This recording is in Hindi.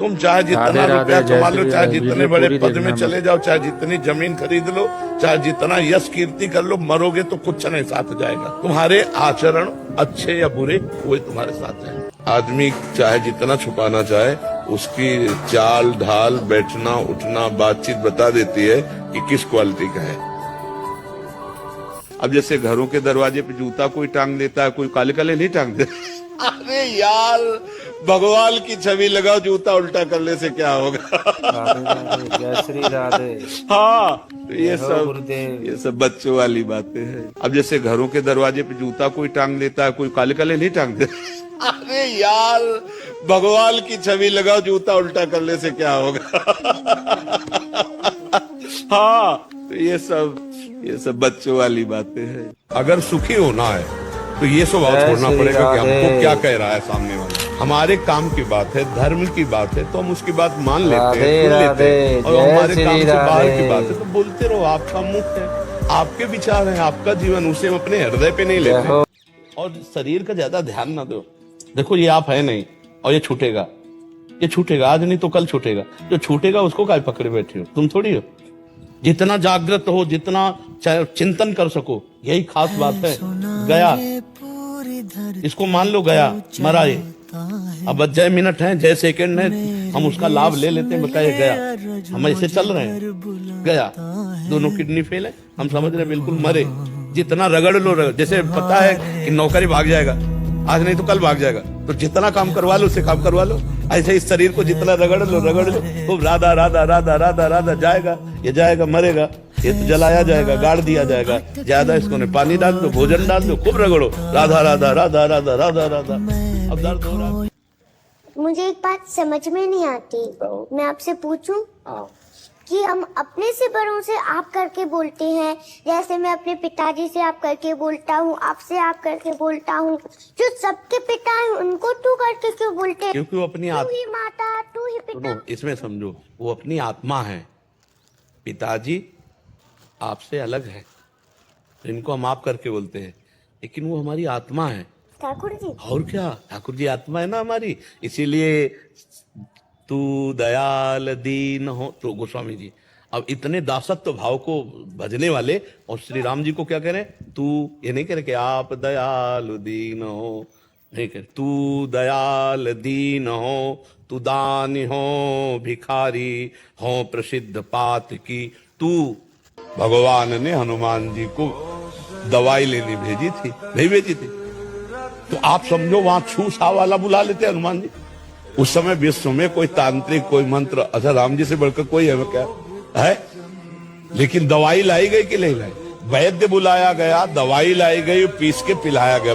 तुम चाहे जितना रुपया कमा लो, चाहे जितने बड़े पद में चले जाओ, चाहे जितनी जमीन खरीद लो, चाहे जितना यश कीर्ति कर लो, मरोगे तो कुछ नहीं साथ जाएगा। तुम्हारे आचरण अच्छे या बुरे वही तुम्हारे साथ है। आदमी चाहे जितना छुपाना चाहे, उसकी चाल ढाल, बैठना उठना, बातचीत बता देती है कि किस क्वालिटी का है। अब जैसे घरों के दरवाजे पे जूता कोई टांग देता है, कोई काले काले नहीं टांग देता। अरे यार, भगवान की छवि लगाओ, जूता उल्टा करने से क्या होगा। जय श्री राधे। हाँ, तो ये सब बच्चों वाली बातें हैं। अब जैसे घरों के दरवाजे पे जूता कोई टांग देता है, कोई काले काले नहीं टांग देता। अरे यार, भगवान की छवि लगाओ, जूता उल्टा करने से क्या होगा। हाँ, तो ये सब बच्चों वाली बातें हैं। अगर सुखी होना है तो ये स्वभाव छोड़ना पड़ेगा कि हमको क्या कह रहा है सामने वाला। हमारे काम की बात है, धर्म की बात है, तो हम उसकी बात मान लेते हैं, सुन लेते हैं। और हमारे काम से बाहर की बात है तो बोलते रहो, आपका मुख है, आपके विचार है, आपका जीवन, उसे हम अपने हृदय पे नहीं लेते। और शरीर का ज्यादा ध्यान ना दो। देखो, ये आप है नहीं और ये छूटेगा, ये छूटेगा, आज नहीं तो कल छूटेगा। जो छूटेगा उसको काय पकड़े बैठे हो, तुम थोड़ी हो। जितना जागृत हो, जितना चिंतन कर सको, यही खास बात है। गया, इसको मान लो गया, मरा ये। अब जय मिनट है, जय सेकंड है, हम उसका लाभ ले लेते हैं। बताइए, गया, हम ऐसे चल रहे हैं, गया, दोनों किडनी फेल है, हम समझ रहे हैं बिल्कुल मरे। जितना रगड़ लो, जैसे पता है कि नौकरी भाग जाएगा, आज नहीं तो कल भाग जाएगा, तो जितना काम करवा लो, उसे काम करवा लो। ऐसे इस शरीर को जितना रगड़ लो, खूब राधा राधा राधा राधा राधा, जाएगा, ये जाएगा, मरेगा, ये तो जलाया जाएगा, गाड़ दिया जाएगा। ज्यादा इसको ने पानी डाल दो, भोजन डाल दो, खूब रगड़ो, राधा राधा राधा राधा राधा राधा। अब दर्द हो रहा है। मुझे एक बात समझ में नहीं आती, मैं आपसे पूछूं कि हम अपने से बड़ों से आप करके बोलते हैं, जैसे मैं अपने पिताजी से आप करके बोलता हूँ, आपसे आप करके बोलता हूँ। जो सबके पिता हैं उनको तू करके क्यों बोलते हैं? क्योंकि वो अपनी तू ही माता, तू ही पिता। इसमें समझो, वो अपनी आत्मा है। पिताजी आपसे अलग है, इनको हम आप करके बोलते हैं, लेकिन वो हमारी आत्मा है। ठाकुर जी, और क्या, ठाकुर जी आत्मा है ना हमारी। इसीलिए तू दयाल दीन हो, तो गोस्वामी जी अब इतने दासत्व भाव को भजने वाले, और श्री राम जी को क्या कह रहे हैं? तू, ये नहीं कह रहे कि आप दयाल दीन हो, नहीं कह, तू दयाल दीन हो, तू दानी हो, भिखारी हो, प्रसिद्ध पात की तू। भगवान ने हनुमान जी को दवाई लेने भेजी थी, नहीं भेजी थी? तो आप समझो, वहां छू सा वाला बुला लेते हनुमान जी। उस समय विश्व में कोई तांत्रिक, कोई मंत्र, अच्छा राम जी से बढ़कर कोई है क्या है? लेकिन दवाई लाई गई कि नहीं लाई? वैद्य बुलाया गया, दवाई लाई गई, पीस के पिलाया गया।